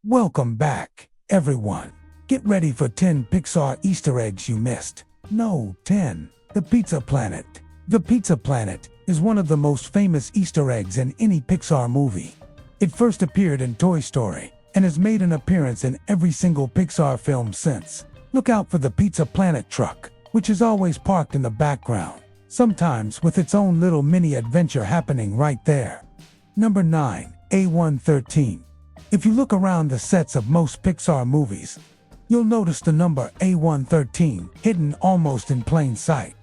Welcome back, everyone. Get ready for 10 Pixar Easter eggs you missed. No, 10. The Pizza Planet. The Pizza Planet is one of the most famous Easter eggs in any Pixar movie. It first appeared in Toy Story and has made an appearance in every single Pixar film since. Look out for the Pizza Planet truck, which is always parked in the background, sometimes with its own little mini adventure happening right there. Number 9. A113. If you look around the sets of most Pixar movies, you'll notice the number A113 hidden almost in plain sight.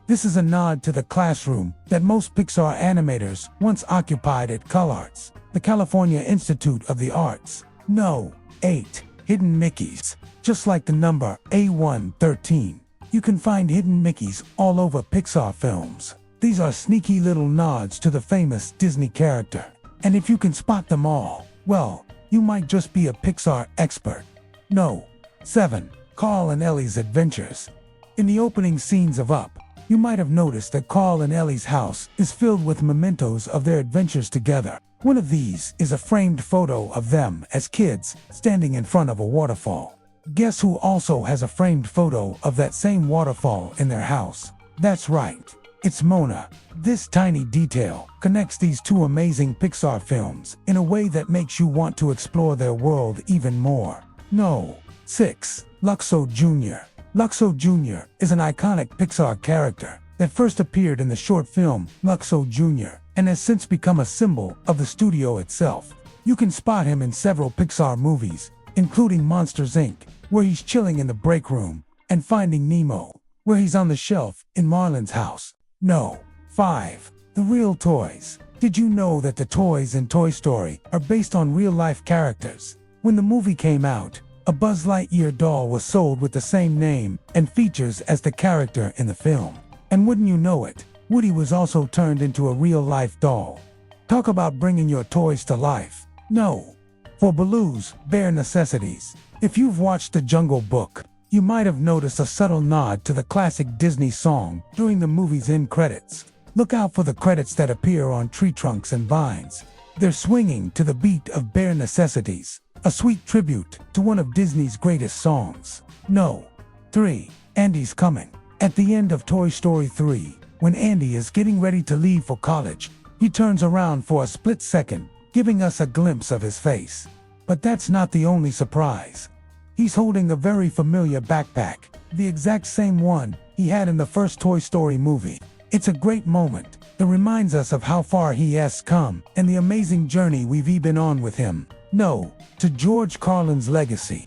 This is a nod to the classroom that most Pixar animators once occupied at CalArts, the California Institute of the Arts. No, 8 hidden Mickeys. Just like the number A113, you can find hidden Mickeys all over Pixar films. These are sneaky little nods to the famous Disney character. And if you can spot them all, well, you might just be a Pixar expert. No. 7. Carl and Ellie's Adventures. In the opening scenes of Up, you might have noticed that Carl and Ellie's house is filled with mementos of their adventures together. One of these is a framed photo of them as kids standing in front of a waterfall. Guess who also has a framed photo of that same waterfall in their house? That's right. It's Mona. This tiny detail connects these two amazing Pixar films in a way that makes you want to explore their world even more. No. 6. Luxo Jr. Luxo Jr. is an iconic Pixar character that first appeared in the short film Luxo Jr. and has since become a symbol of the studio itself. You can spot him in several Pixar movies, including Monsters, Inc., where he's chilling in the break room, and Finding Nemo, where he's on the shelf in Marlin's house. No. 5. The Real Toys. Did you know that the toys in Toy Story are based on real-life characters? When the movie came out, a Buzz Lightyear doll was sold with the same name and features as the character in the film. And wouldn't you know it, Woody was also turned into a real-life doll. Talk about bringing your toys to life. No. For Baloo's Bare Necessities. If you've watched The Jungle Book, you might have noticed a subtle nod to the classic Disney song during the movie's end credits. Look out for the credits that appear on tree trunks and vines. They're swinging to the beat of Bare Necessities, a sweet tribute to one of Disney's greatest songs. No. 3. Andy's Coming. At the end of Toy Story 3, when Andy is getting ready to leave for college, he turns around for a split second, giving us a glimpse of his face. But that's not the only surprise. He's holding a very familiar backpack, the exact same one he had in the first Toy Story movie. It's a great moment that reminds us of how far he has come and the amazing journey we've been on with him. No. To George Carlin's legacy.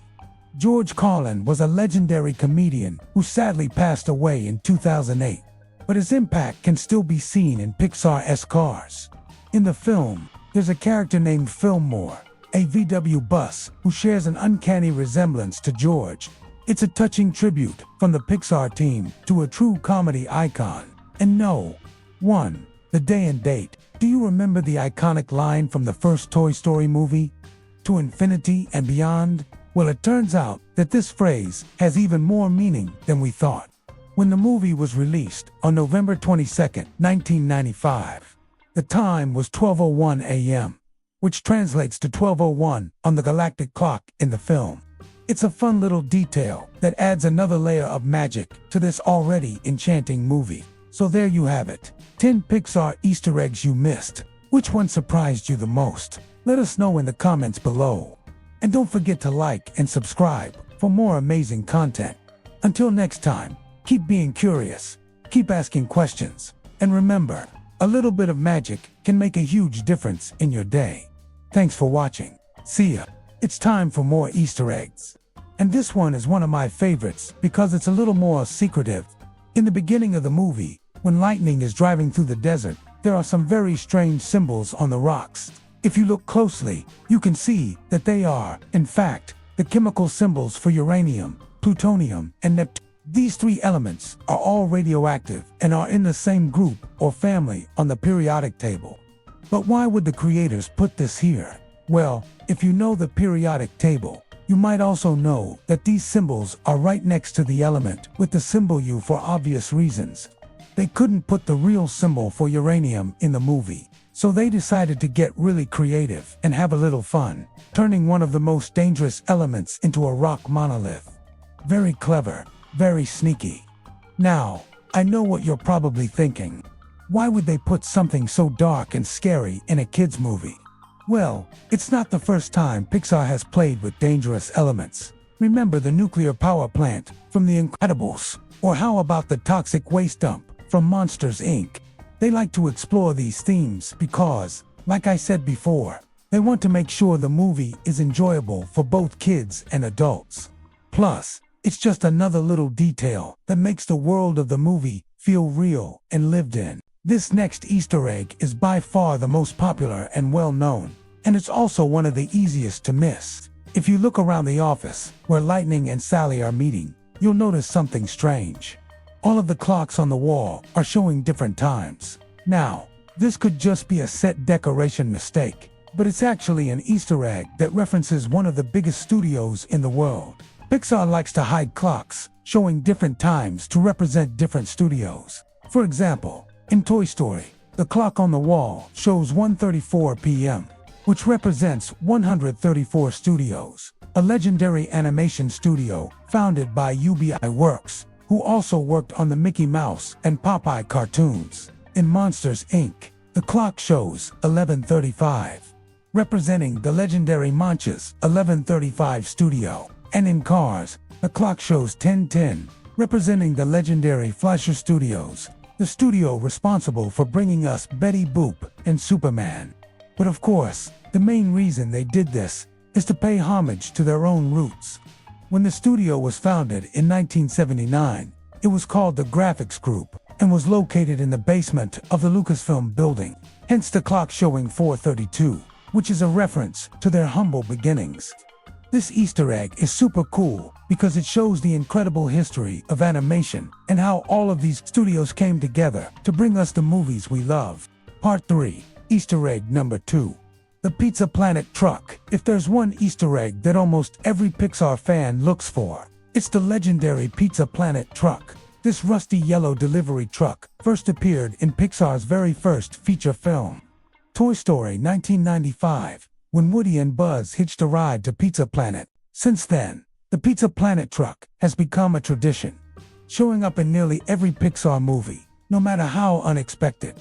George Carlin was a legendary comedian who sadly passed away in 2008, but his impact can still be seen in Pixar's Cars. In the film, there's a character named Fillmore, a VW bus, who shares an uncanny resemblance to George. It's a touching tribute from the Pixar team to a true comedy icon. And no. 1. The Day and Date. Do you remember the iconic line from the first Toy Story movie? To infinity and beyond? Well, it turns out that this phrase has even more meaning than we thought. When the movie was released on November 22, 1995, the time was 12:01 a.m., which translates to 12:01 on the galactic clock in the film. It's a fun little detail that adds another layer of magic to this already enchanting movie. So there you have it. 10 Pixar Easter eggs you missed. Which one surprised you the most? Let us know in the comments below. And don't forget to like and subscribe for more amazing content. Until next time, keep being curious, keep asking questions, and remember, a little bit of magic can make a huge difference in your day. Thanks for watching. See ya. It's time for more Easter eggs. And this one is one of my favorites because it's a little more secretive. In the beginning of the movie, when Lightning is driving through the desert, there are some very strange symbols on the rocks. If you look closely, you can see that they are, in fact, the chemical symbols for uranium, plutonium, and Neptune. These three elements are all radioactive and are in the same group or family on the periodic table. But why would the creators put this here? Well, if you know the periodic table, you might also know that these symbols are right next to the element with the symbol U for obvious reasons. They couldn't put the real symbol for uranium in the movie, So they decided to get really creative and have a little fun, turning one of the most dangerous elements into a rock monolith. Very clever, very sneaky. Now, I know what you're probably thinking. Why would they put something so dark and scary in a kids' movie? Well, it's not the first time Pixar has played with dangerous elements. Remember the nuclear power plant from The Incredibles? Or how about the toxic waste dump from Monsters, Inc.? They like to explore these themes because, like I said before, they want to make sure the movie is enjoyable for both kids and adults. Plus, it's just another little detail that makes the world of the movie feel real and lived in. This next Easter egg is by far the most popular and well-known, and it's also one of the easiest to miss. If you look around the office, where Lightning and Sally are meeting, you'll notice something strange. All of the clocks on the wall are showing different times. Now, this could just be a set decoration mistake, but it's actually an Easter egg that references one of the biggest studios in the world. Pixar likes to hide clocks, showing different times to represent different studios. For example, in Toy Story, the clock on the wall shows 1:34 p.m., which represents 134 Studios, a legendary animation studio founded by UBI Works, who also worked on the Mickey Mouse and Popeye cartoons. In Monsters, Inc., the clock shows 11:35, representing the legendary Monsters 11:35 studio. And in Cars, the clock shows 10:10, representing the legendary Fleischer Studios, the studio responsible for bringing us Betty Boop and Superman. But of course, the main reason they did this is to pay homage to their own roots. When the studio was founded in 1979, it was called the Graphics Group and was located in the basement of the Lucasfilm building, hence the clock showing 4:32, which is a reference to their humble beginnings. This Easter egg is super cool because it shows the incredible history of animation and how all of these studios came together to bring us the movies we love. Part 3, Easter egg number 2. The Pizza Planet truck. If there's one Easter egg that almost every Pixar fan looks for, it's the legendary Pizza Planet truck. This rusty yellow delivery truck first appeared in Pixar's very first feature film, Toy Story 1995, when Woody and Buzz hitched a ride to Pizza Planet. Since then, the Pizza Planet truck has become a tradition, showing up in nearly every Pixar movie, no matter how unexpected.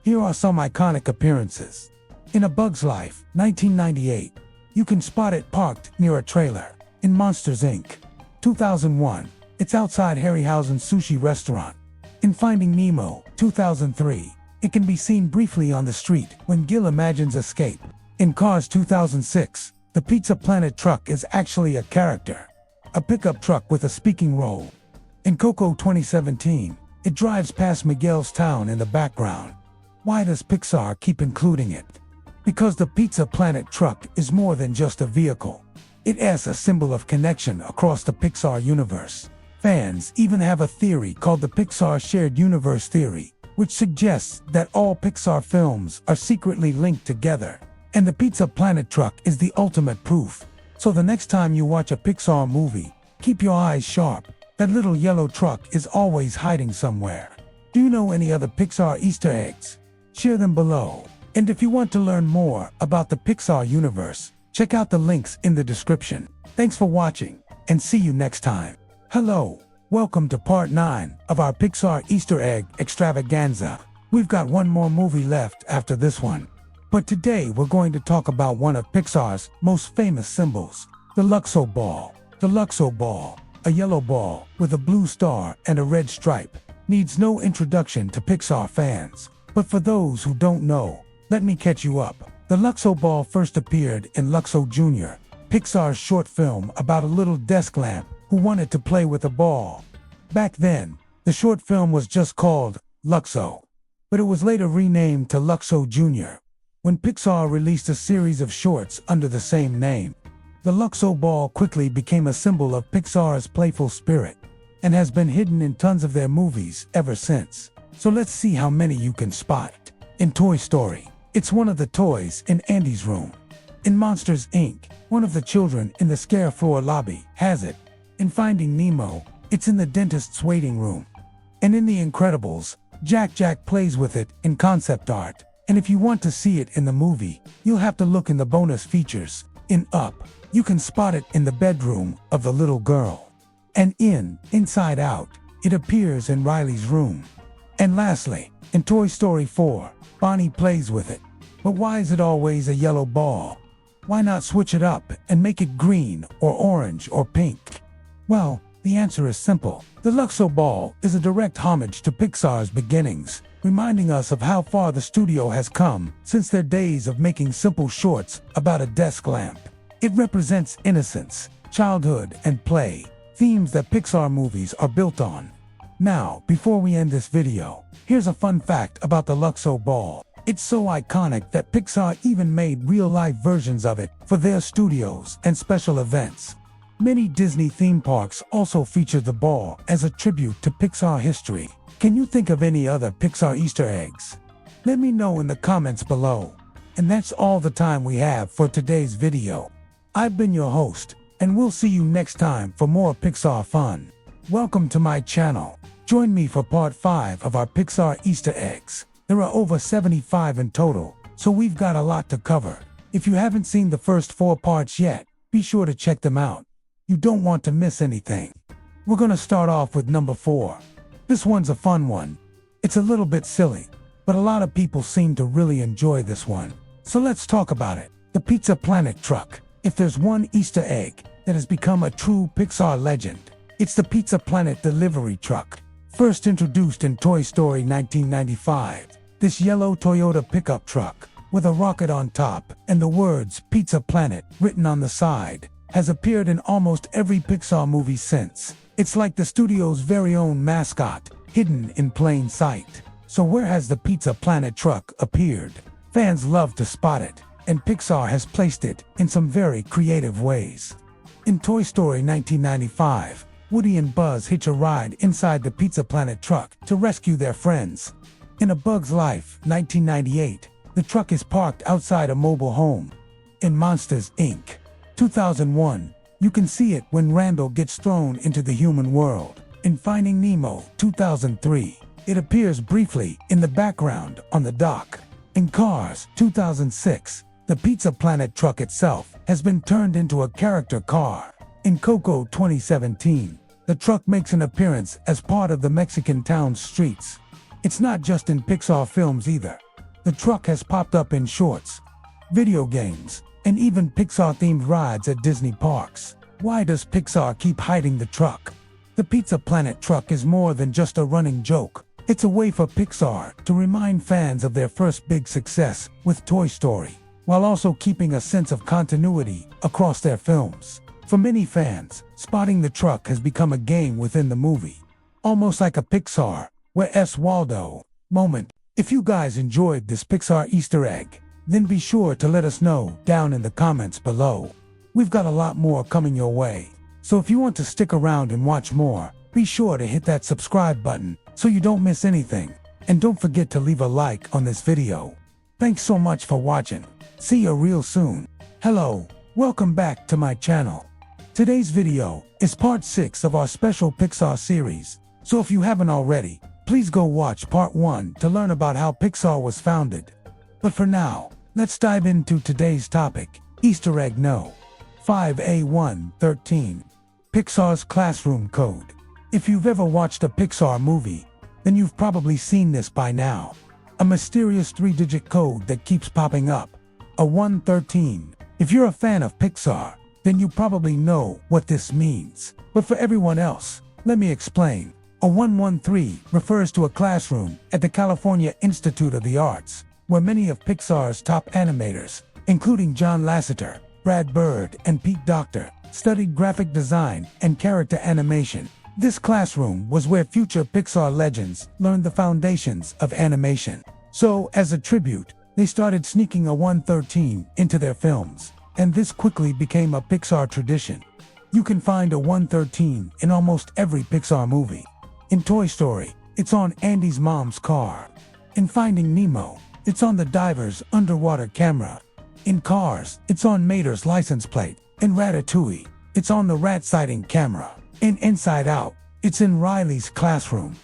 Here are some iconic appearances. In A Bug's Life, 1998, you can spot it parked near a trailer. In Monsters, Inc., 2001, it's outside Harryhausen's sushi restaurant. In Finding Nemo, 2003, it can be seen briefly on the street when Gil imagines escape. In Cars 2006, the Pizza Planet truck is actually a character, a pickup truck with a speaking role. In Coco 2017, it drives past Miguel's town in the background. Why does Pixar keep including it? Because the Pizza Planet truck is more than just a vehicle. It is a symbol of connection across the Pixar universe. Fans even have a theory called the Pixar Shared Universe Theory, which suggests that all Pixar films are secretly linked together. And the Pizza Planet truck is the ultimate proof. So the next time you watch a Pixar movie, keep your eyes sharp. That little yellow truck is always hiding somewhere. Do you know any other Pixar Easter eggs? Share them below. And if you want to learn more about the Pixar universe, check out the links in the description. Thanks for watching, and see you next time. Hello, welcome to part 9 of our Pixar Easter egg extravaganza. We've got one more movie left after this one. But today we're going to talk about one of Pixar's most famous symbols, the Luxo Ball. The Luxo Ball, a yellow ball with a blue star and a red stripe, needs no introduction to Pixar fans. But for those who don't know, let me catch you up. The Luxo Ball first appeared in Luxo Jr., Pixar's short film about a little desk lamp who wanted to play with a ball. Back then, the short film was just called Luxo, but it was later renamed to Luxo Jr. when Pixar released a series of shorts under the same name. The Luxo Ball quickly became a symbol of Pixar's playful spirit and has been hidden in tons of their movies ever since. So let's see how many you can spot. In Toy Story, it's one of the toys in Andy's room. In Monsters, Inc., one of the children in the scare floor lobby has it. In Finding Nemo, it's in the dentist's waiting room. And in The Incredibles, Jack plays with it in concept art. And if you want to see it in the movie, you'll have to look in the bonus features. In Up, you can spot it in the bedroom of the little girl. And in Inside Out, it appears in Riley's room. And lastly, in Toy Story 4, Bonnie plays with it. But why is it always a yellow ball? Why not switch it up and make it green or orange or pink? Well, the answer is simple. The Luxo ball is a direct homage to Pixar's beginnings, reminding us of how far the studio has come since their days of making simple shorts about a desk lamp. It represents innocence, childhood, and play, themes that Pixar movies are built on. Now, before we end this video, here's a fun fact about the Luxo ball. It's so iconic that Pixar even made real-life versions of it for their studios and special events. Many Disney theme parks also feature the ball as a tribute to Pixar history. Can you think of any other Pixar Easter eggs? Let me know in the comments below. And that's all the time we have for today's video. I've been your host, and we'll see you next time for more Pixar fun. Welcome to my channel. Join me for part 5 of our Pixar Easter eggs. There are over 75 in total, so we've got a lot to cover. If you haven't seen the first 4 parts yet, be sure to check them out. You don't want to miss anything. We're gonna start off with number 4. This one's a fun one. It's a little bit silly, but a lot of people seem to really enjoy this one. So let's talk about it. The Pizza Planet truck. If there's one Easter egg that has become a true Pixar legend, it's the Pizza Planet delivery truck. First introduced in Toy Story 1995, this yellow Toyota pickup truck, with a rocket on top and the words Pizza Planet written on the side, has appeared in almost every Pixar movie since. It's like the studio's very own mascot, hidden in plain sight. So where has the Pizza Planet truck appeared? Fans love to spot it, and Pixar has placed it in some very creative ways. In Toy Story 1995, Woody and Buzz hitch a ride inside the Pizza Planet truck to rescue their friends. In A Bug's Life, 1998, the truck is parked outside a mobile home. In Monsters, Inc., 2001, you can see it when Randall gets thrown into the human world. In Finding Nemo, 2003, it appears briefly in the background on the dock. In Cars, 2006, the Pizza Planet truck itself has been turned into a character car. In Coco 2017, the truck makes an appearance as part of the Mexican town's streets. It's not just in Pixar films either. The truck has popped up in shorts, video games, and even Pixar-themed rides at Disney parks. Why does Pixar keep hiding the truck? The Pizza Planet truck is more than just a running joke. It's a way for Pixar to remind fans of their first big success with Toy Story, while also keeping a sense of continuity across their films. For many fans, spotting the truck has become a game within the movie, almost like a Pixar where S. Waldo moment. If you guys enjoyed this Pixar Easter egg, then be sure to let us know down in the comments below. We've got a lot more coming your way, so if you want to stick around and watch more, be sure to hit that subscribe button so you don't miss anything. And don't forget to leave a like on this video. Thanks so much for watching. See you real soon. Hello, welcome back to my channel. Today's video is part 6 of our special Pixar series, so if you haven't already, please go watch part 1 to learn about how Pixar was founded. But for now, let's dive into today's topic, Easter egg No. 5A113. Pixar's classroom code. If you've ever watched a Pixar movie, then you've probably seen this by now. A mysterious 3-digit code that keeps popping up. A 113. If you're a fan of Pixar, then you probably know what this means. But for everyone else, let me explain. A 113 refers to a classroom at the California Institute of the Arts, where many of Pixar's top animators, including John Lasseter, Brad Bird, and Pete Docter, studied graphic design and character animation. This classroom was where future Pixar legends learned the foundations of animation. So, as a tribute, they started sneaking a 113 into their films, and this quickly became a Pixar tradition. You can find a 113 in almost every Pixar movie. In Toy Story, it's on Andy's mom's car. In Finding Nemo, it's on the diver's underwater camera. In Cars, it's on Mater's license plate. In Ratatouille, it's on the rat sighting camera. In Inside Out, it's in Riley's classroom.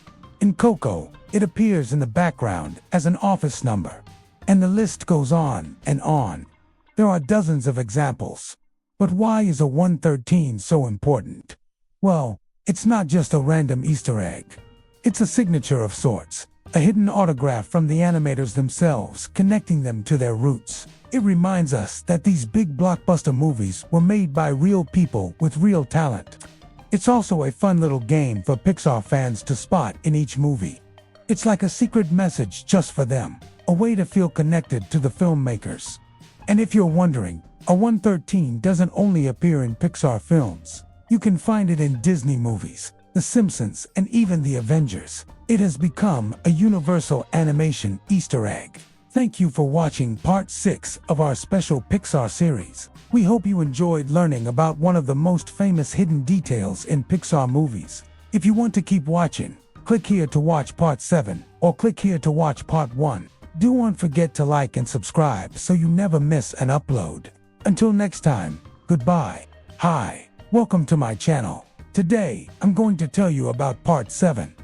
In Coco, it appears in the background as an office number. And the list goes on and on. There are dozens of examples. But why is a 113 so important? Well, it's not just a random Easter egg. It's a signature of sorts, a hidden autograph from the animators themselves, connecting them to their roots. It reminds us that these big blockbuster movies were made by real people with real talent. It's also a fun little game for Pixar fans to spot in each movie. It's like a secret message just for them, a way to feel connected to the filmmakers. And if you're wondering, a 113 doesn't only appear in Pixar films. You can find it in Disney movies, The Simpsons, and even The Avengers. It has become a universal animation Easter egg. Thank you for watching part 6 of our special Pixar series. We hope you enjoyed learning about one of the most famous hidden details in Pixar movies. If you want to keep watching, click here to watch part 7, or click here to watch part 1. Do not forget to like and subscribe so you never miss an upload. Until next time, goodbye. Hi, welcome to my channel. Today, I'm going to tell you about part 7.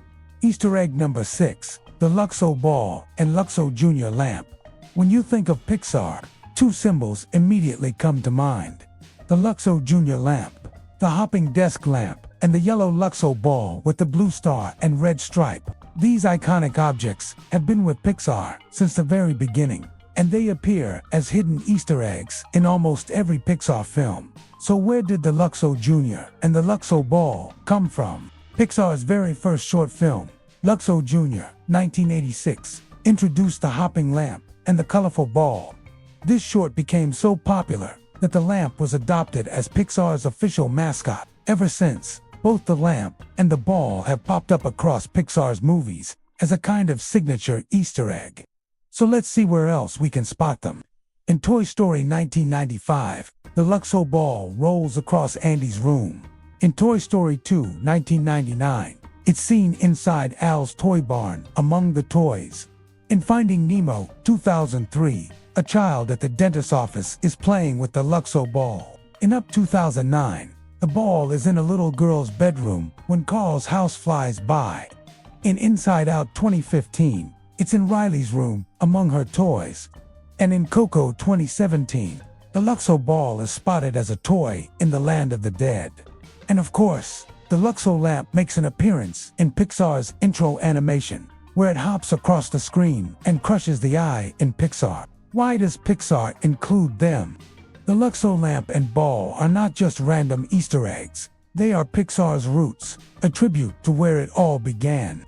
Easter egg number 6, the Luxo Ball and Luxo Jr. lamp. When you think of Pixar, two symbols immediately come to mind. The Luxo Jr. lamp, the hopping desk lamp, and the yellow Luxo ball with the blue star and red stripe. These iconic objects have been with Pixar since the very beginning, and they appear as hidden Easter eggs in almost every Pixar film. So where did the Luxo Jr. and the Luxo ball come from? Pixar's very first short film, Luxo Jr., 1986, introduced the hopping lamp and the colorful ball. This short became so popular that the lamp was adopted as Pixar's official mascot. Ever since, both the lamp and the ball have popped up across Pixar's movies as a kind of signature Easter egg. So let's see where else we can spot them. In Toy Story 1995, the Luxo ball rolls across Andy's room. In Toy Story 2, 1999, it's seen inside Al's toy barn among the toys. In Finding Nemo, 2003, a child at the dentist's office is playing with the Luxo ball. In Up 2009, the ball is in a little girl's bedroom when Carl's house flies by. In Inside Out 2015, it's in Riley's room among her toys. And in Coco 2017, the Luxo ball is spotted as a toy in the land of the dead. And of course, the Luxo lamp makes an appearance in Pixar's intro animation, where it hops across the screen and crushes the eye in Pixar. Why does Pixar include them? The Luxo lamp and ball are not just random Easter eggs. They are Pixar's roots, a tribute to where it all began.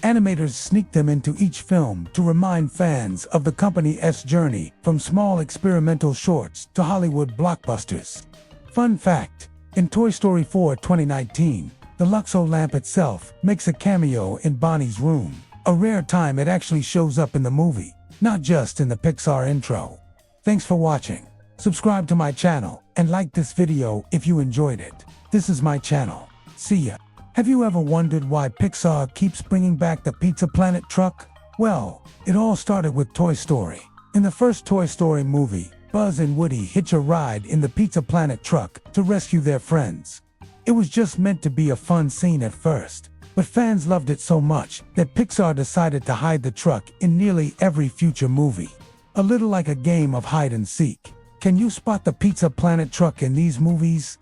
Animators sneak them into each film to remind fans of the company's journey from small experimental shorts to Hollywood blockbusters. Fun fact, in Toy Story 4 2019, the Luxo lamp itself makes a cameo in Bonnie's room, a rare time it actually shows up in the movie, not just in the Pixar intro. Thanks for watching. Subscribe to my channel and like this video if you enjoyed it. This is my channel. See ya. Have you ever wondered why Pixar keeps bringing back the Pizza Planet truck? Well, it all started with Toy Story. In the first Toy Story movie, Buzz and Woody hitch a ride in the Pizza Planet truck to rescue their friends. It was just meant to be a fun scene at first, but fans loved it so much that Pixar decided to hide the truck in nearly every future movie. A little like a game of hide and seek. Can you spot the Pizza Planet truck in these movies?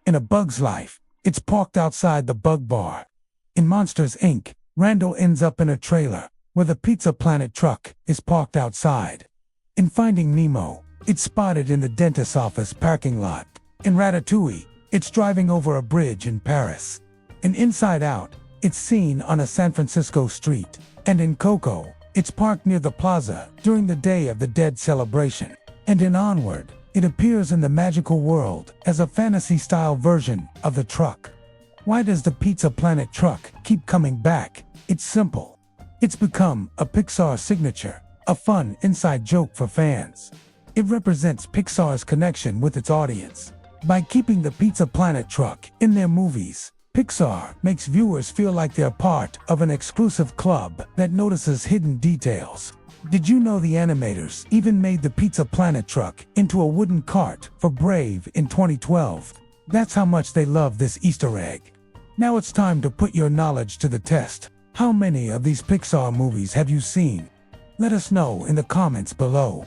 In A Bug's Life, it's parked outside the Bug Bar. In Monsters, Inc., Randall ends up in a trailer where the Pizza Planet truck is parked outside. In Finding Nemo, it's spotted in the dentist's office parking lot. In Ratatouille, it's driving over a bridge in Paris. In Inside Out, it's seen on a San Francisco street. And in Coco, it's parked near the plaza during the Day of the Dead celebration. And in Onward, it appears in the magical world as a fantasy-style version of the truck. Why does the Pizza Planet truck keep coming back? It's simple. It's become a Pixar signature, a fun inside joke for fans. It represents Pixar's connection with its audience. By keeping the Pizza Planet truck in their movies, Pixar makes viewers feel like they're part of an exclusive club that notices hidden details. Did you know the animators even made the Pizza Planet truck into a wooden cart for Brave in 2012? That's how much they love this Easter egg. Now it's time to put your knowledge to the test. How many of these Pixar movies have you seen? Let us know in the comments below.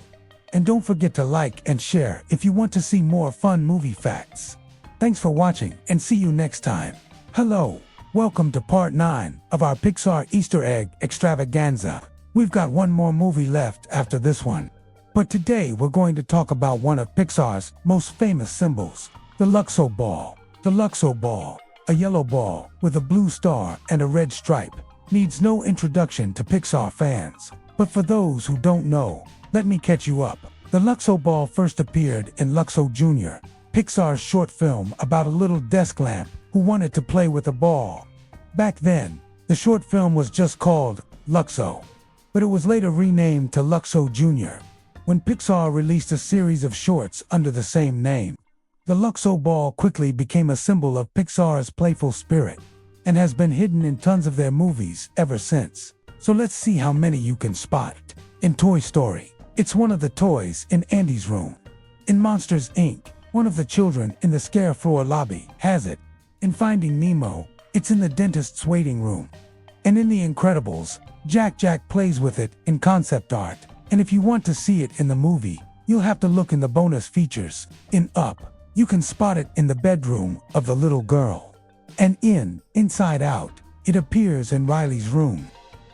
And don't forget to like and share if you want to see more fun movie facts. Thanks for watching and see you next time. Hello, welcome to part 9 of our Pixar Easter egg extravaganza. We've got one more movie left after this one. But today we're going to talk about one of Pixar's most famous symbols, the Luxo ball. The Luxo ball, a yellow ball with a blue star and a red stripe, needs no introduction to Pixar fans. But for those who don't know, let me catch you up. The Luxo ball first appeared in Luxo Jr., Pixar's short film about a little desk lamp who wanted to play with a ball. Back then, the short film was just called Luxo, but it was later renamed to Luxo Jr. when Pixar released a series of shorts under the same name. The Luxo ball quickly became a symbol of Pixar's playful spirit and has been hidden in tons of their movies ever since. So let's see how many you can spot. In Toy Story, it's one of the toys in Andy's room. In Monsters, Inc., one of the children in the scare floor lobby has it. In Finding Nemo, it's in the dentist's waiting room. And in The Incredibles, Jack plays with it in concept art. And if you want to see it in the movie, you'll have to look in the bonus features. In Up, you can spot it in the bedroom of the little girl. And in Inside Out, it appears in Riley's room.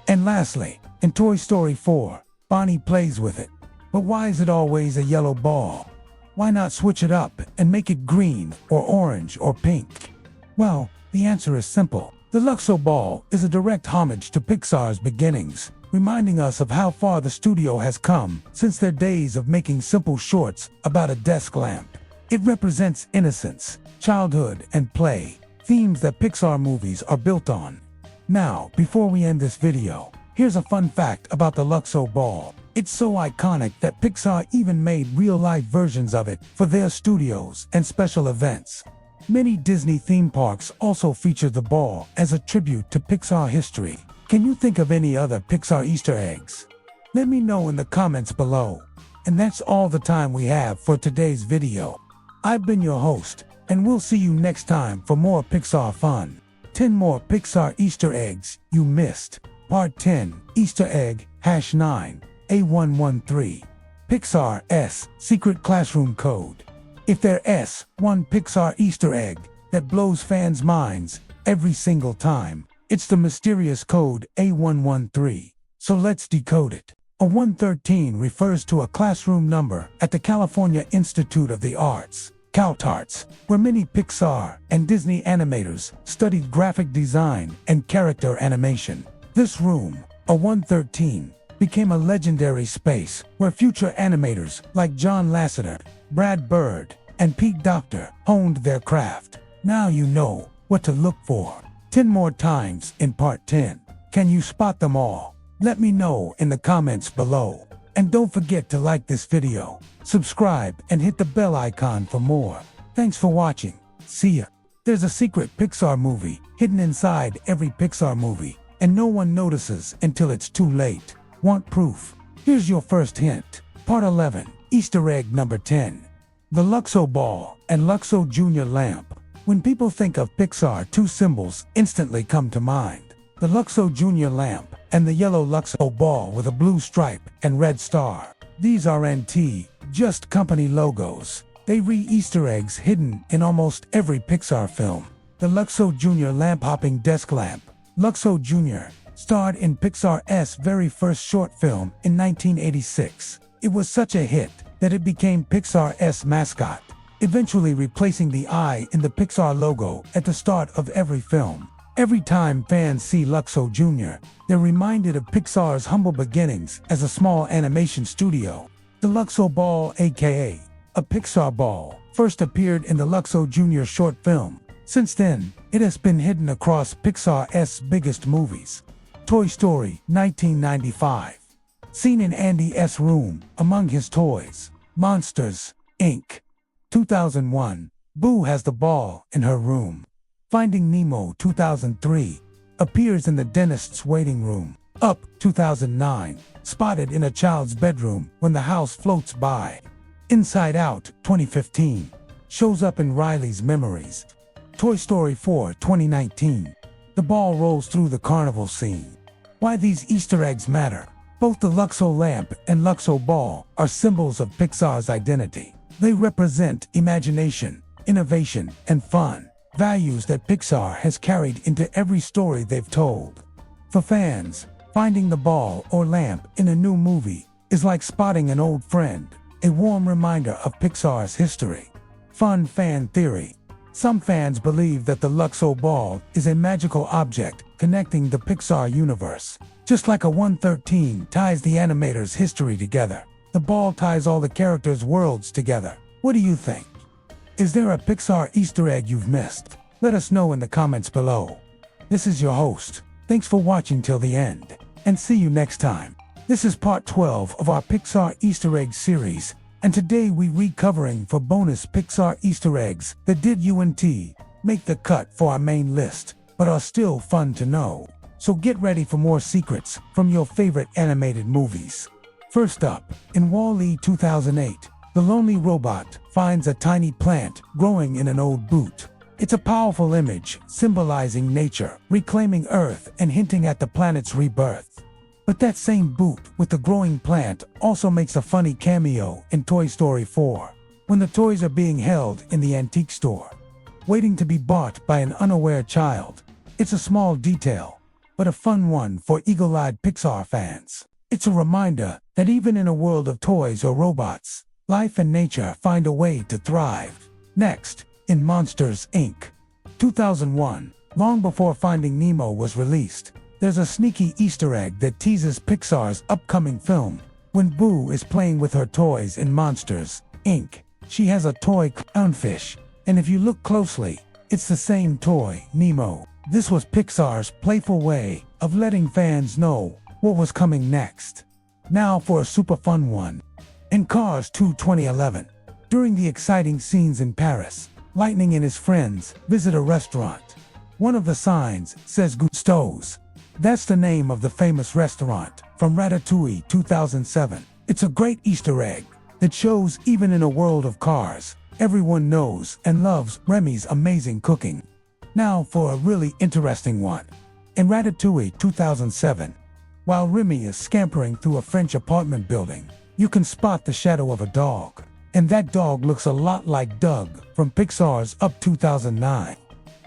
And lastly, in Toy Story 4, Bonnie plays with it. But why is it always a yellow ball? Why not switch it up and make it green or orange or pink? Well, the answer is simple. The Luxo ball is a direct homage to Pixar's beginnings, reminding us of how far the studio has come since their days of making simple shorts about a desk lamp. It represents innocence, childhood, and play, themes that Pixar movies are built on. Now, before we end this video, here's a fun fact about the Luxo ball. It's so iconic that Pixar even made real-life versions of it for their studios and special events. Many Disney theme parks also feature the ball as a tribute to Pixar history. Can you think of any other Pixar Easter eggs? Let me know in the comments below. And that's all the time we have for today's video. I've been your host, and we'll see you next time for more Pixar fun. 10 more Pixar Easter eggs you missed. Part 10, Easter egg, #9, A113. Pixar S, secret classroom code. If there's one Pixar Easter egg that blows fans' minds every single time, it's the mysterious code A113. So let's decode it. A 113 refers to a classroom number at the California Institute of the Arts, CalTarts, where many Pixar and Disney animators studied graphic design and character animation. This room, a 113, became a legendary space where future animators like John Lasseter, Brad Bird, and Pete Docter honed their craft. Now you know what to look for. 10 more times in part 10. Can you spot them all? Let me know in the comments below. And don't forget to like this video, subscribe, and hit the bell icon for more. Thanks for watching. See ya. There's a secret Pixar movie hidden inside every Pixar movie, and no one notices until it's too late. Want proof? Here's your first hint. Part 11, Easter egg number 10. The Luxo ball and Luxo Jr. lamp. When people think of Pixar, two symbols instantly come to mind. The Luxo Jr. lamp and the yellow Luxo ball with a blue stripe and red star. These aren't just company logos. They Easter eggs hidden in almost every Pixar film. The Luxo Jr. lamp-hopping desk lamp. Luxo Jr. starred in Pixar's very first short film in 1986. It was such a hit that it became Pixar's mascot, eventually replacing the eye in the Pixar logo at the start of every film. Every time fans see Luxo Jr., they're reminded of Pixar's humble beginnings as a small animation studio. The Luxo ball, aka a Pixar ball, first appeared in the Luxo Jr. short film. Since then, it has been hidden across Pixar's biggest movies. Toy Story, 1995. Seen in Andy's room, among his toys. Monsters, Inc. 2001. Boo has the ball in her room. Finding Nemo, 2003. Appears in the dentist's waiting room. Up, 2009. Spotted in a child's bedroom when the house floats by. Inside Out, 2015. Shows up in Riley's memories. Toy Story 4, 2019. The ball rolls through the carnival scene. Why these Easter eggs matter? Both the Luxo lamp and Luxo ball are symbols of Pixar's identity. They represent imagination, innovation, and fun, values that Pixar has carried into every story they've told. For fans, finding the ball or lamp in a new movie is like spotting an old friend, a warm reminder of Pixar's history. Fun fan theory. Some fans believe that the Luxo ball is a magical object connecting the Pixar universe. Just like a 113 ties the animator's history together, the ball ties all the characters' worlds together. What do you think? Is there a Pixar Easter egg you've missed? Let us know in the comments below. This is your host. Thanks for watching till the end, and see you next time. This is part 12 of our Pixar Easter egg series, and today we recovering for bonus Pixar Easter eggs that did make the cut for our main list, but are still fun to know. So get ready for more secrets from your favorite animated movies. First up, in Wall-E 2008, the lonely robot finds a tiny plant growing in an old boot. It's a powerful image symbolizing nature, reclaiming Earth, and hinting at the planet's rebirth. But that same boot with the growing plant also makes a funny cameo in Toy Story 4, when the toys are being held in the antique store, waiting to be bought by an unaware child. It's a small detail, but a fun one for eagle-eyed Pixar fans. It's a reminder that even in a world of toys or robots, life and nature find a way to thrive. Next, in Monsters, Inc. 2001, long before Finding Nemo was released, there's a sneaky Easter egg that teases Pixar's upcoming film. When Boo is playing with her toys in Monsters, Inc., she has a toy clownfish, and if you look closely, it's the same toy, Nemo. This was Pixar's playful way of letting fans know what was coming next. Now for a super fun one. In Cars 2 2011, during the exciting scenes in Paris, Lightning and his friends visit a restaurant. One of the signs says Gusteau's. That's the name of the famous restaurant from Ratatouille 2007. It's a great Easter egg that shows even in a world of cars, everyone knows and loves Remy's amazing cooking. Now for a really interesting one. In Ratatouille 2007, while Remy is scampering through a French apartment building, you can spot the shadow of a dog. And that dog looks a lot like Doug from Pixar's Up 2009.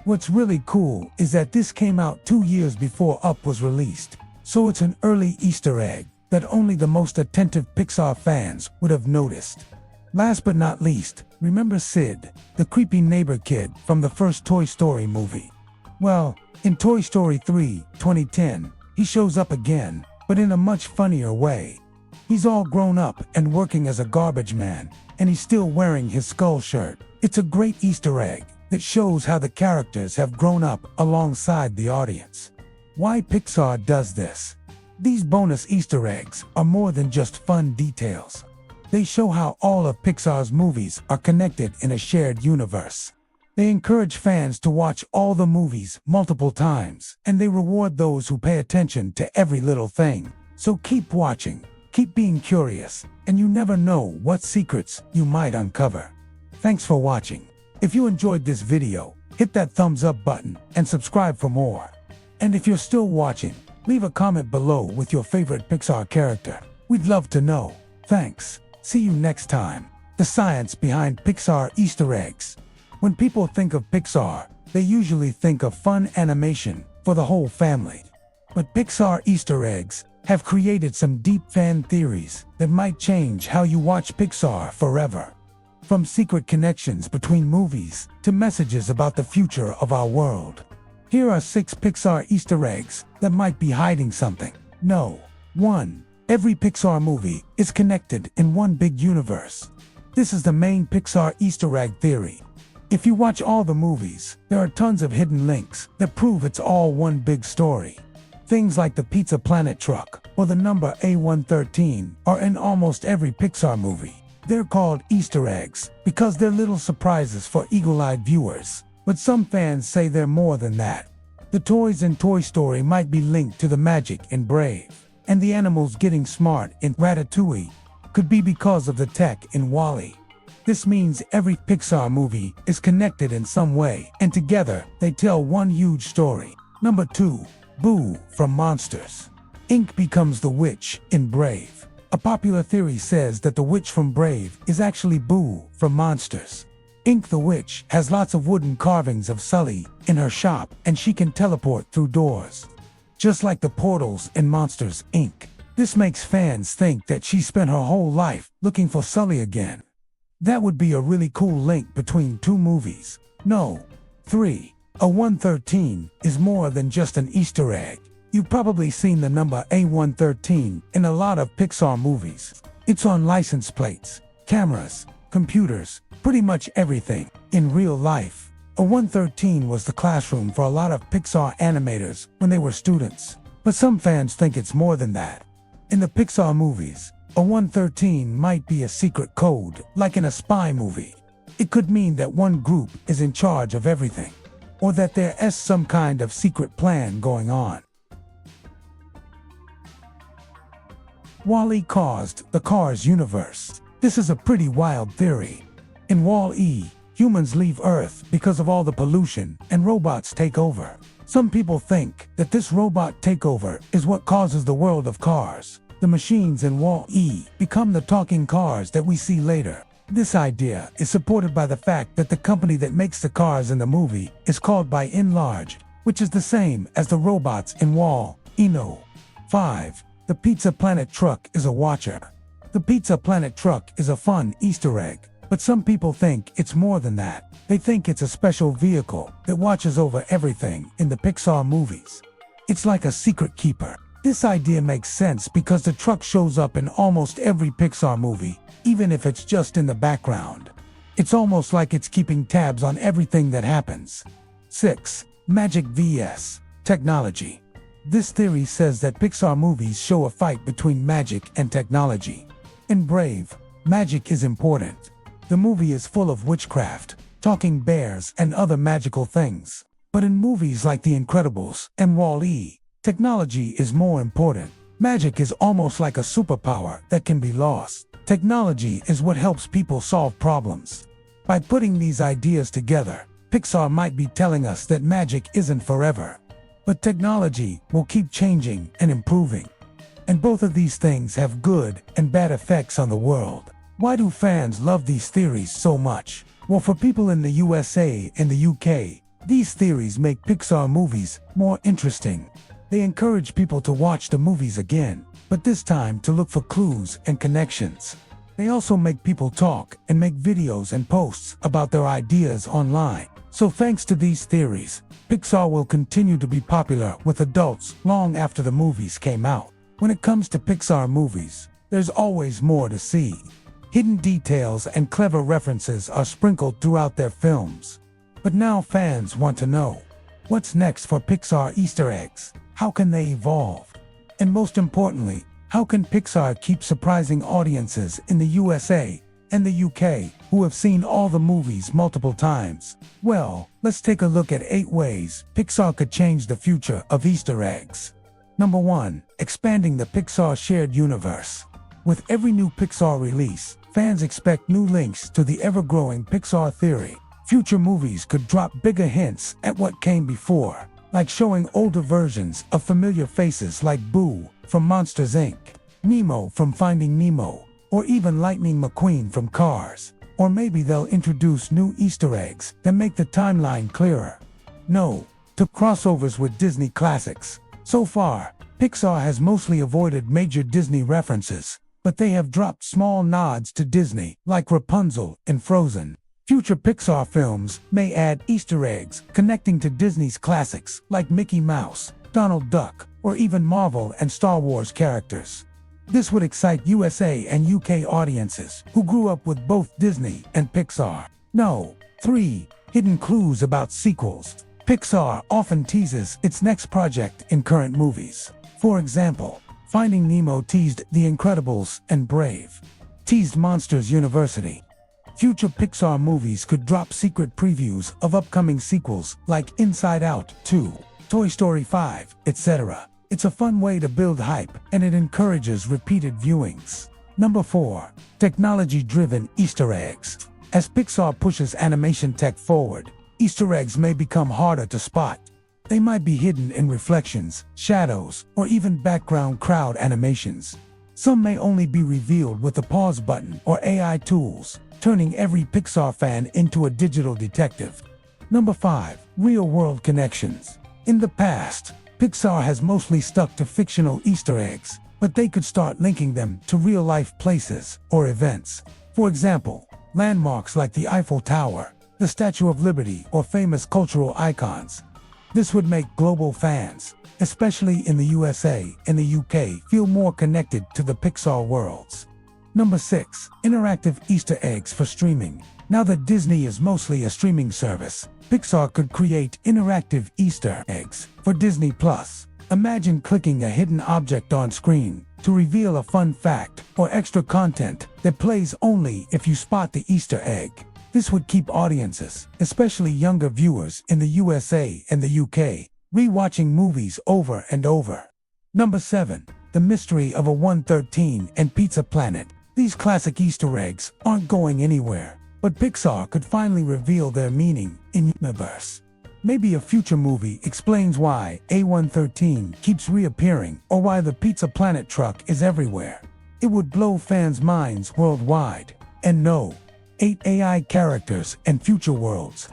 What's really cool is that this came out 2 years before Up was released, so it's an early Easter egg that only the most attentive Pixar fans would have noticed. Last but not least, remember Sid, the creepy neighbor kid from the first Toy Story movie? Well, in Toy Story 3, 2010, he shows up again, but in a much funnier way. He's all grown up and working as a garbage man, and he's still wearing his skull shirt. It's a great Easter egg that shows how the characters have grown up alongside the audience. Why Pixar does this? These bonus Easter eggs are more than just fun details. They show how all of Pixar's movies are connected in a shared universe. They encourage fans to watch all the movies multiple times, and they reward those who pay attention to every little thing. So keep watching, keep being curious, and you never know what secrets you might uncover. Thanks for watching. If you enjoyed this video, hit that thumbs up button and subscribe for more. And if you're still watching, leave a comment below with your favorite Pixar character. We'd love to know. Thanks. See you next time. The science behind Pixar Easter eggs. When people think of Pixar, they usually think of fun animation for the whole family. But Pixar Easter eggs have created some deep fan theories that might change how you watch Pixar forever. From secret connections between movies to messages about the future of our world. Here are 6 Pixar Easter eggs that might be hiding something. No. 1. Every Pixar movie is connected in one big universe. This is the main Pixar Easter egg theory. If you watch all the movies, there are tons of hidden links that prove it's all one big story. Things like the Pizza Planet truck or the number A113 are in almost every Pixar movie. They're called Easter eggs because they're little surprises for eagle-eyed viewers. But some fans say they're more than that. The toys in Toy Story might be linked to the magic in Brave, and the animals getting smart in Ratatouille could be because of the tech in Wall-E. This means every Pixar movie is connected in some way, and together they tell one huge story. Number 2. Boo from Monsters, Ink becomes the witch in Brave. A popular theory says that the witch from Brave is actually Boo from Monsters. Ink the witch has lots of wooden carvings of Sully in her shop, and she can teleport through doors, just like the portals in Monsters, Inc. This makes fans think that she spent her whole life looking for Sully again. That would be a really cool link between two movies. No. 3. A113 is more than just an Easter egg. You've probably seen the number A113 in a lot of Pixar movies. It's on license plates, cameras, computers, pretty much everything. In real life, A113 was the classroom for a lot of Pixar animators when they were students. But some fans think it's more than that. In the Pixar movies, A113 might be a secret code, like in a spy movie. It could mean that one group is in charge of everything, or that there is some kind of secret plan going on. Wall-E caused the Cars universe. This is a pretty wild theory. In Wall-E, humans leave Earth because of all the pollution, and robots take over. Some people think that this robot takeover is what causes the world of Cars. The machines in Wall-E become the talking cars that we see later. This idea is supported by the fact that the company that makes the cars in the movie is called by Enlarged, which is the same as the robots in Wall-E. 5. The Pizza Planet truck is a watcher. The Pizza Planet truck is a fun Easter egg, but some people think it's more than that. They think it's a special vehicle that watches over everything in the Pixar movies. It's like a secret keeper. This idea makes sense because the truck shows up in almost every Pixar movie, even if it's just in the background. It's almost like it's keeping tabs on everything that happens. 6. Magic vs. Technology. This theory says that Pixar movies show a fight between magic and technology. In Brave, magic is important. The movie is full of witchcraft, talking bears, and other magical things. But in movies like The Incredibles and Wall-E, technology is more important. Magic is almost like a superpower that can be lost. Technology is what helps people solve problems. By putting these ideas together, Pixar might be telling us that magic isn't forever, but technology will keep changing and improving. And both of these things have good and bad effects on the world. Why do fans love these theories so much? Well, for people in the USA and the UK, these theories make Pixar movies more interesting. They encourage people to watch the movies again, but this time to look for clues and connections. They also make people talk and make videos and posts about their ideas online. So thanks to these theories, Pixar will continue to be popular with adults long after the movies came out. When it comes to Pixar movies, there's always more to see. Hidden details and clever references are sprinkled throughout their films. But now fans want to know, what's next for Pixar Easter eggs? How can they evolve? And most importantly, how can Pixar keep surprising audiences in the USA and the UK who have seen all the movies multiple times? Well, let's take a look at 8 ways Pixar could change the future of Easter eggs. Number 1. Expanding the Pixar shared universe. With every new Pixar release, fans expect new links to the ever-growing Pixar theory. Future movies could drop bigger hints at what came before, like showing older versions of familiar faces like Boo from Monsters, Inc., Nemo from Finding Nemo, or even Lightning McQueen from Cars. Or maybe they'll introduce new Easter eggs that make the timeline clearer. No. To crossovers with Disney classics. So far, Pixar has mostly avoided major Disney references, but they have dropped small nods to Disney, like Rapunzel in Frozen. Future Pixar films may add Easter eggs connecting to Disney's classics like Mickey Mouse, Donald Duck, or even Marvel and Star Wars characters. This would excite USA and UK audiences who grew up with both Disney and Pixar. 3. Hidden clues about sequels. Pixar often teases its next project in current movies. For example, Finding Nemo teased The Incredibles, and Brave teased Monsters University. Future Pixar movies could drop secret previews of upcoming sequels like Inside Out 2, Toy Story 5, etc. It's a fun way to build hype, and it encourages repeated viewings. 4. Technology-driven Easter eggs. As Pixar pushes animation tech forward, Easter eggs may become harder to spot. They might be hidden in reflections, shadows, or even background crowd animations. Some may only be revealed with a pause button or AI tools, turning every Pixar fan into a digital detective. Number 5. Real-world connections. In the past, Pixar has mostly stuck to fictional Easter eggs, but they could start linking them to real-life places or events. For example, landmarks like the Eiffel Tower, the Statue of Liberty, or famous cultural icons. This would make global fans, especially in the USA and the UK, feel more connected to the Pixar worlds. Number 6. Interactive Easter eggs for streaming. Now that Disney is mostly a streaming service, Pixar could create interactive Easter eggs for Disney+. Imagine clicking a hidden object on screen to reveal a fun fact or extra content that plays only if you spot the Easter egg. This would keep audiences, especially younger viewers in the USA and the UK, rewatching movies over and over. Number 7. The Mystery of a 113 and Pizza Planet. These classic Easter eggs aren't going anywhere, but Pixar could finally reveal their meaning in the universe. Maybe a future movie explains why A113 keeps reappearing or why the Pizza Planet truck is everywhere. It would blow fans' minds worldwide. And no, 8 AI characters and future worlds.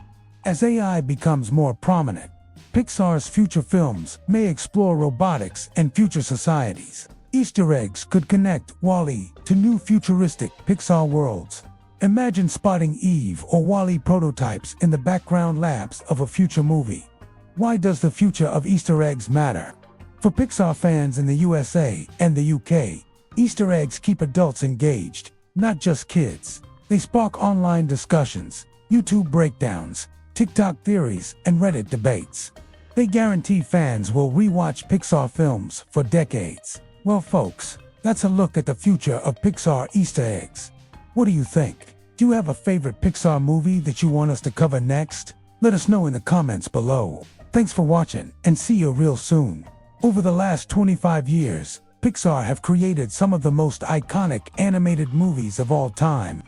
As AI becomes more prominent, Pixar's future films may explore robotics and future societies. Easter eggs could connect WALL-E to new futuristic Pixar worlds. Imagine spotting Eve or WALL-E prototypes in the background labs of a future movie. Why does the future of Easter eggs matter? For Pixar fans in the USA and the UK, Easter eggs keep adults engaged, not just kids. They spark online discussions, YouTube breakdowns, TikTok theories, and Reddit debates. They guarantee fans will rewatch Pixar films for decades. Well, folks, that's a look at the future of Pixar Easter eggs. What do you think? Do you have a favorite Pixar movie that you want us to cover next? Let us know in the comments below. Thanks for watching, and see you real soon. Over the last 25 years, Pixar have created some of the most iconic animated movies of all time.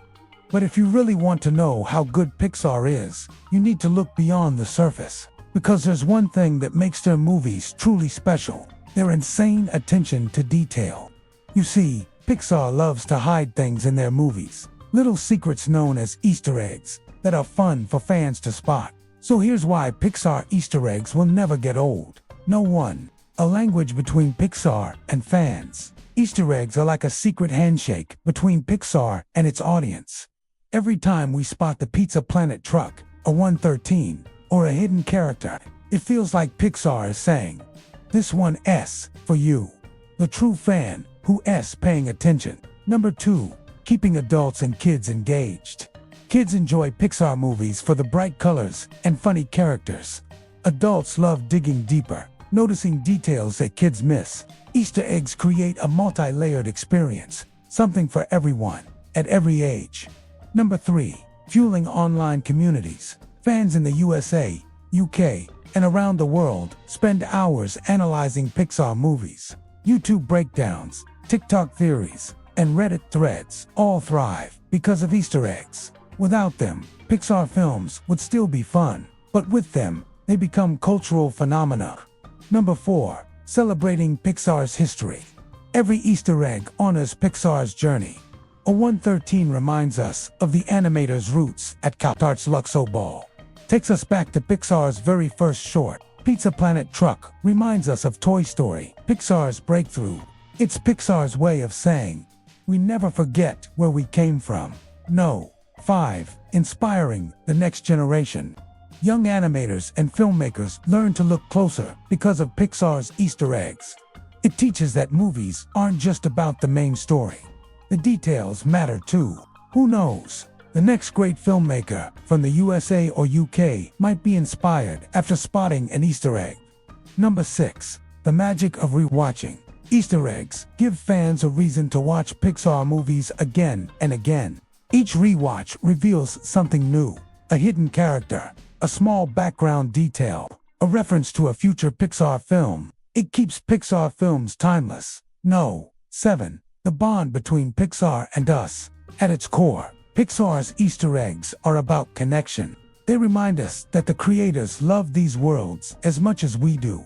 But if you really want to know how good Pixar is, you need to look beyond the surface. Because there's one thing that makes their movies truly special: their insane attention to detail. You see, Pixar loves to hide things in their movies, little secrets known as Easter eggs, that are fun for fans to spot. So here's why Pixar Easter eggs will never get old. No. 1. A language between Pixar and fans. Easter eggs are like a secret handshake between Pixar and its audience. Every time we spot the Pizza Planet truck, a 113, or a hidden character, it feels like Pixar is saying, "This one S for you." The true fan who S paying attention. Number 2. Keeping adults and kids engaged. Kids enjoy Pixar movies for the bright colors and funny characters. Adults love digging deeper, noticing details that kids miss. Easter eggs create a multi-layered experience, something for everyone, at every age. Number 3. Fueling online communities. Fans in the USA, UK, and around the world spend hours analyzing Pixar movies. YouTube breakdowns, TikTok theories, and Reddit threads all thrive because of Easter eggs. Without them, Pixar films would still be fun, but with them, they become cultural phenomena. Number 4. Celebrating Pixar's history. Every Easter egg honors Pixar's journey. A 113 reminds us of the animator's roots at Qatar's Luxo Ball. Takes us back to Pixar's very first short. Pizza Planet truck reminds us of Toy Story, Pixar's breakthrough. It's Pixar's way of saying, we never forget where we came from. No. 5. Inspiring the next generation. Young animators and filmmakers learn to look closer because of Pixar's Easter eggs. It teaches that movies aren't just about the main story. The details matter too. Who knows? The next great filmmaker from the USA or UK might be inspired after spotting an Easter egg. Number 6. The magic of rewatching. Easter eggs give fans a reason to watch Pixar movies again and again. Each rewatch reveals something new, a hidden character, a small background detail, a reference to a future Pixar film. It keeps Pixar films timeless. No. 7. The bond between Pixar and us. At its core, Pixar's Easter eggs are about connection. They remind us that the creators love these worlds as much as we do.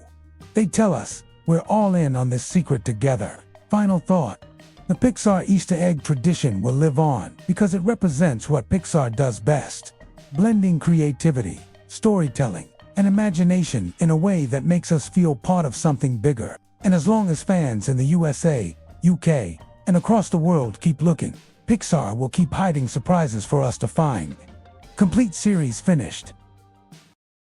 They tell us we're all in on this secret together. Final thought. The Pixar Easter egg tradition will live on because it represents what Pixar does best, blending creativity, storytelling, and imagination in a way that makes us feel part of something bigger. And as long as fans in the USA, UK, and across the world keep looking, Pixar will keep hiding surprises for us to find. Complete series finished.